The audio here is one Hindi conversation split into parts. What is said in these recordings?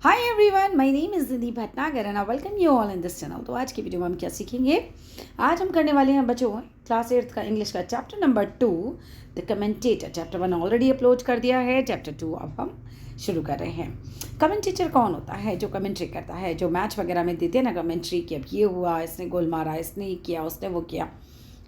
Hi everyone, my name is Nidhi Bhatnagar and I welcome you all in this channel. तो आज की वीडियो में हम क्या सीखेंगे? आज हम करने वाले हैं बच्चों क्लास 8 का इंग्लिश का chapter number 2 the commentator. Chapter 1 already upload कर दिया है, चैप्टर 2 अब हम शुरू कर रहे हैं। कमेंटेटर कौन होता है? जो कमेंट्री करता है, जो मैच वगैरह में देते हैं ना कमेंट्री कि अब ये हुआ, इसने गोल मारा, इसने ये किया, उसने वो किया,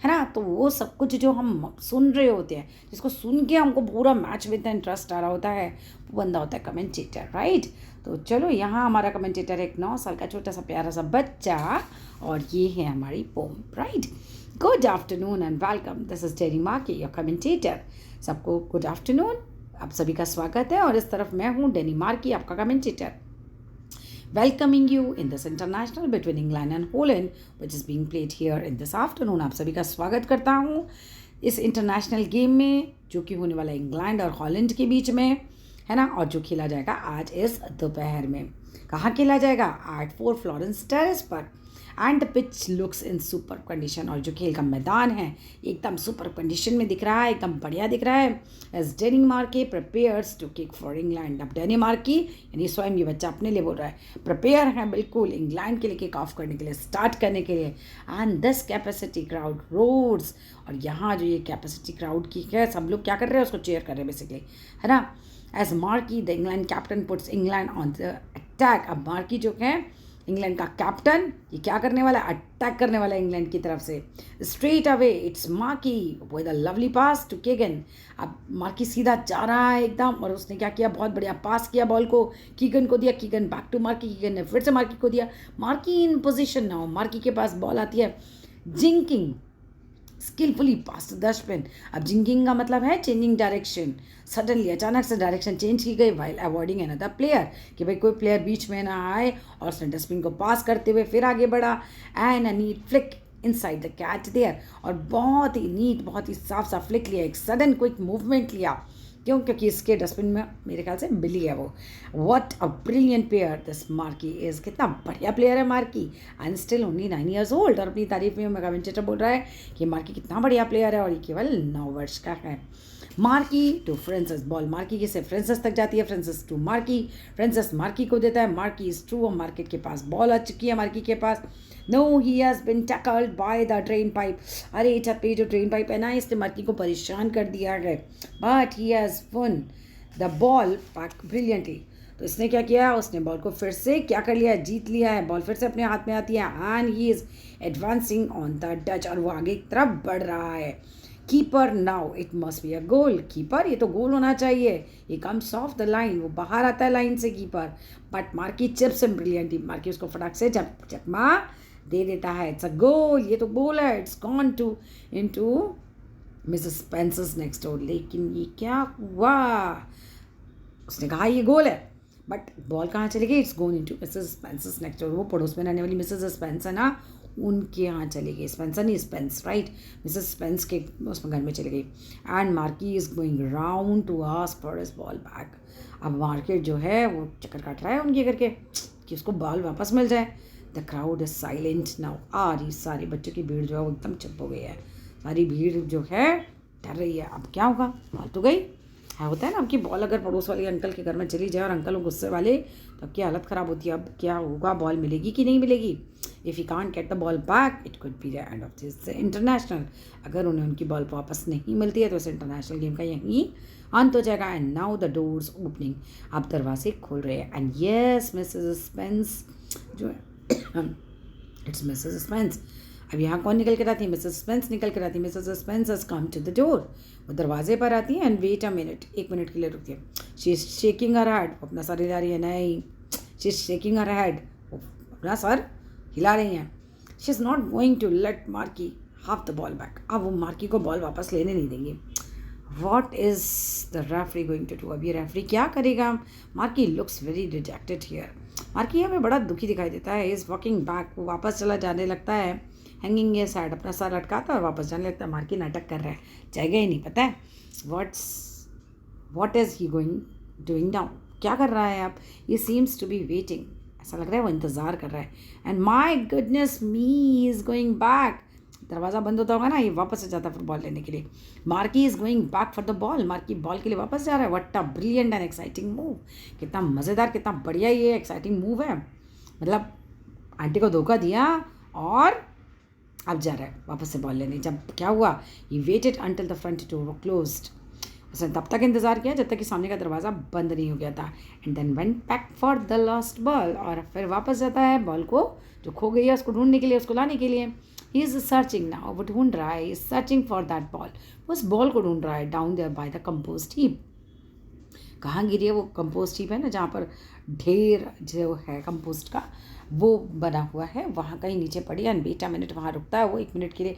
है ना। तो वो सब कुछ जो हम सुन रहे होते हैं, जिसको सुन के हमको पूरा मैच में इतना इंटरेस्ट आ रहा होता है, वो बंदा होता है कमेंटेटर, राइट। तो चलो, यहाँ हमारा कमेंटेटर एक 9 साल का छोटा सा प्यारा सा बच्चा, और ये है हमारी poem, right. Good afternoon and welcome, this is Terry Markey, your commentator. सबको गुड आफ्टरनून, आप सभी का स्वागत है। और इस तरफ मैं हूँ डेनी मार्की, आपका commentator, welcoming you in this international between England and Holland which is being played here in this afternoon। आप सभी का स्वागत करता हूँ इस इंटरनेशनल गेम में, जो कि होने वाला है इंग्लैंड और हॉलैंड के बीच में, है ना। और जो खेला जाएगा आज इस दोपहर में। कहाँ खेला जाएगा? एट 4 फ्लोरेंस टेरेस पर। And the pitch looks in super condition, और जो खेल का मैदान है एकदम सुपर कंडीशन में दिख रहा है, एकदम बढ़िया दिख रहा है। As Denmark prepares to kick for England. अब डेनिमार्की यानी स्वयं ये बच्चा अपने लिए बोल रहा है, प्रिपेयर है बिल्कुल इंग्लैंड के लिए किक ऑफ करने के लिए, स्टार्ट करने के लिए। And this capacity crowd roars, और यहाँ जो ये कैपेसिटी क्राउड की है, सब लोग क्या कर रहे हैं? उसको चेयर कर रहे हैं बेसिकली, है ना। As Markey the England captain puts England on the attack. अब मार्की जो है इंग्लैंड का कैप्टन, ये क्या करने वाला है? अटैक करने वाला है इंग्लैंड की तरफ से। Straight away it's Markey with a lovely pass to Keegan. अब मार्की सीधा जा रहा है एकदम, और उसने क्या किया? बहुत बढ़िया पास किया, बॉल को कीगन को दिया, Keegan back to Markey, Keegan ने फिर से मार्की को दिया। Markey in position now, Markey के पास बॉल आती है, जिंकिंग स्किलफुली पास डस्टबिन। अब जिंकिंग का मतलब है चेंजिंग डायरेक्शन, सडनली अचानक से डायरेक्शन चेंज की गई, वाइल अवॉइडिंग अनदर प्लेयर, कि भाई कोई प्लेयर बीच में ना आए, और उसने डस्टबिन को पास करते हुए फिर आगे बढ़ा। And a neat flick inside the catch there, और बहुत ही नीट, बहुत ही साफ साफ फ्लिक लिया, एक सडन क्विक मूवमेंट लिया। क्यों? क्योंकि इसके डस्टबिन में मेरे ख्याल से बिल्ली है वो। What a brilliant player this marquee is, कितना बढ़िया प्लेयर है marquee, and still only 9 years old। और अपनी तारीफ में कमेंटेटर बोल रहा है कि मार्की कितना बढ़िया प्लेयर है, और ये केवल 9 वर्ष का है। Markey to Francis, ball Markey से फ्रांसिस तक जाती है, Francis to Markey, Francis Markey को देता है, मार्की इज ट्रू, और मार्केट के पास बॉल आ चुकी है मार्की के पास। No, he has been tackled by the drain pipe. अरे छत पे जो ड्रेन पाइप है ना, इसने मार्की को परेशान कर दिया है, but he has one the ball back brilliantly. तो इसने क्या किया? उसने बॉल को फिर से क्या कर लिया है? जीत लिया है, बॉल फिर से अपने हाथ में आती है, and he is advancing on the touch, और वो आगे की तरफ बढ़ रहा है। Keeper now it must be a goal. Keeper, ये तो गोल होना चाहिए, ये कम्स ऑफ द लाइन, वो बाहर आता है लाइन से keeper, but marquee chips and brilliantly, marquee उसको फटाक से चकमा दे देता है। इट्स अ गोल, ये तो गोल है। It's gone to into Mrs Spencer's next door. लेकिन ये क्या हुआ? उसने कहा ये गोल है, बट बॉल कहाँ चली गई? It's gonna into Mrs Spencer's next door. वो पड़ोस में रहने वाली मिसेस स्पेंसर ना, उनके यहाँ चली गई। स्पेंसर नहीं, स्पेंस, राइट। मिसेस स्पेंस के उसमें घर में चली गई। And marquee is going round to ask for his ball back. अब मार्केट जो है वो चक्कर काट रहा है उनके घर के कि उसको बॉल वापस मिल जाए। The crowd is silent now. सारी बच्चों की भीड़ जो है वो एकदम चुप हो गई है। सारी भीड़ जो है डर रही है, अब क्या होगा? बॉल तो गई है। होता है ना, आपकी बॉल अगर पड़ोस वाले अंकल के घर में चली जाए और अंकल गुस्से वाले, तो आपकी हालत ख़राब होती है। अब क्या होगा? बॉल मिलेगी कि नहीं मिलेगी? If you can't get the ball back, it could be the end of this international. अगर उन्हें उनकी बॉल वापस नहीं मिलती है तो इस इंटरनेशनल गेम का यहीं अंत हो जाएगा। And now the doors opening, अब दरवाजे खुल रहे हैं। एंड येस मिसेस स्पेंस जो है, इट्स मिसेस स्पेंस। अब यहाँ कौन निकल कर आती है? मिसेस स्पेंस निकल कर आती है। Mrs Spence has come to the door, वो दरवाजे पर आती है। And wait a minute, 1 minute के लिए रुकती है। She is shaking her head, अपना सर हिला रही है। नहीं, she is shaking her head, अपना सर हिला रही हैं। She is not going to let Markey have the ball back. अब वो मार्की को बॉल वापस लेने नहीं देंगे। What is the referee going to do? अब ये रेफरी क्या करेगा? Markey looks very dejected here. Markey हमें बड़ा दुखी दिखाई देता है। इज़ वॉकिंग बैक, वो वापस चला जाने लगता है। हैंगिंग ये साइड, अपना सर लटकाता है और वापस जाने लगता है। मार्की नाटक कर रहा है, जाएगा ही नहीं। पता है what is he going doing now? क्या कर रहा है अब? ये सीम्स टू बी वेटिंग, ऐसा लग रहा है वो इंतज़ार कर रहा है। And my goodness me is going back. दरवाज़ा बंद होता होगा ना, ये वापस से जाता है फिर बॉल लेने के लिए। Marquee is going back for the ball, marquee ball के लिए वापस जा रहा है। What a brilliant and exciting move, कितना मज़ेदार, कितना बढ़िया ये एक्साइटिंग मूव है। मतलब आंटी को धोखा दिया और अब जा रहा है वापस से बॉल लेने। जब क्या हुआ, he waited until the front door closed, उसने तब तक इंतज़ार किया जब तक कि सामने का दरवाज़ा बंद नहीं हो गया था। And then went back for the lost ball, और फिर वापस जाता है बॉल को जो खो गई है उसको ढूंढने के लिए, उसको लाने के लिए। ही इज़ सर्चिंग नाउ, वो ढूंढ रहा है, is searching for that ball, वो उस बॉल को ढूंढ रहा है। Down there by the compost heap, कहाँ गिरी है वो कंपोस्ट हीप है ना, जहाँ पर ढेर जो है कंपोस्ट का वो बना हुआ है, वहाँ कहीं नीचे पड़ी। एंड वेट अ मिनट, वहाँ रुकता है वो 1 मिनट के लिए।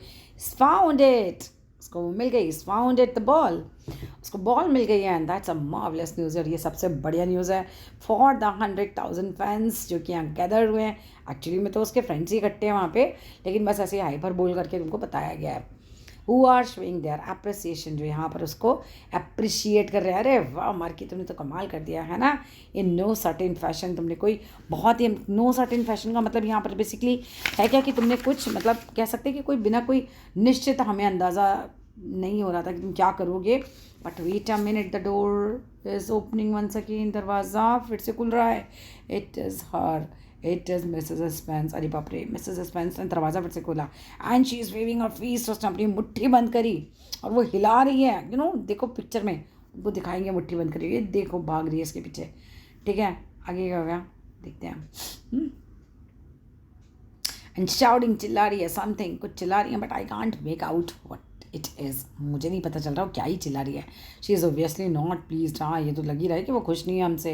फाउंड इट, उसको वो मिल गई। फाउंड इट द बॉल, उसको बॉल मिल गई है। And that's a marvellous news, और ये सबसे बढ़िया न्यूज़ है फॉर द 100,000 फैंस जो कि यहाँ गैदर हुए हैं। एक्चुअली में तो उसके फ्रेंड्स ही इकट्ठे हैं वहाँ पे, लेकिन बस ऐसे हाइपर बोल करके तुमको बताया गया है। Who are showing their appreciation, जो यहाँ पर उसको अप्रिशिएट कर रहे हैं। अरे वाह मार्की, तुमने तो कमाल कर दिया है ना, इन नो सर्टेन फैशन, तुमने कोई बहुत ही, नो सर्टेन फैशन का मतलब यहाँ पर बेसिकली है क्या कि तुमने कुछ, मतलब कह सकते हैं कि कोई बिना कोई निश्चित हमें अंदाज़ा नहीं हो रहा था कि तुम क्या करोगे। But wait a minute, the door is opening once again, दरवाज़ा फिर से खुल रहा है। It is her, it is Mrs Spence. अरे बाप रे, मिसेस स्पेंस ने दरवाज़ा फिर से खोला। And she is waving her fist, उसने अपनी मुट्ठी बंद करी और वो हिला रही है। देखो पिक्चर में वो दिखाएंगे मुट्ठी बंद करी, ये देखो भाग रही है इसके पीछे। ठीक है, आगे क्या हो गया देखते हैं। एंड शाउटिंग, चिल्ला रही है, समथिंग कुछ चिल्ला रही है, but I can't make out what it is, मुझे नहीं पता चल रहा वो क्या ही चिल्ला रही है। She is obviously not pleased, हाँ ये तो लग ही रहा है कि वो खुश नहीं है हमसे।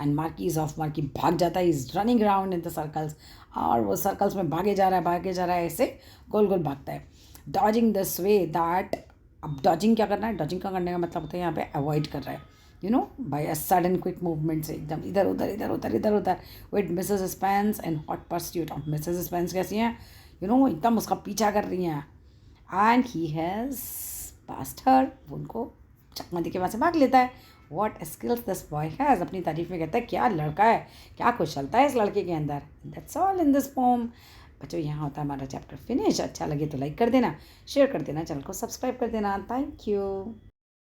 And marquee is of, marquee भाग जाता है, is running around in the circles, और वो सर्कल्स में भागे जा रहा है ऐसे गोल गोल भागता है। डॉजिंग दिस वे दैट, अब डॉजिंग क्या करना है, डॉजिंग का करने का मतलब होता है यहाँ पे अवॉइड कर रहा है, by a sudden quick movement से, एकदम इधर उधर इधर उधर इधर उधर with Mrs Spence and hot pursuit of. Mrs Spence कैसी हैं, एकदम उसका पीछा कर रही हैं। And he has passed her, वो उनको चकमा दे के वहाँ से भाग लेता है। What skills this boy has, अपनी तारीफ में कहता है क्या लड़का है, क्या कुशलता है इस लड़के के अंदर। That's all in this pome. बच्चों यहाँ होता है हमारा चैप्टर फिनिश। अच्छा लगे तो लाइक कर देना, शेयर कर देना, चैनल को सब्सक्राइब कर देना। Thank you.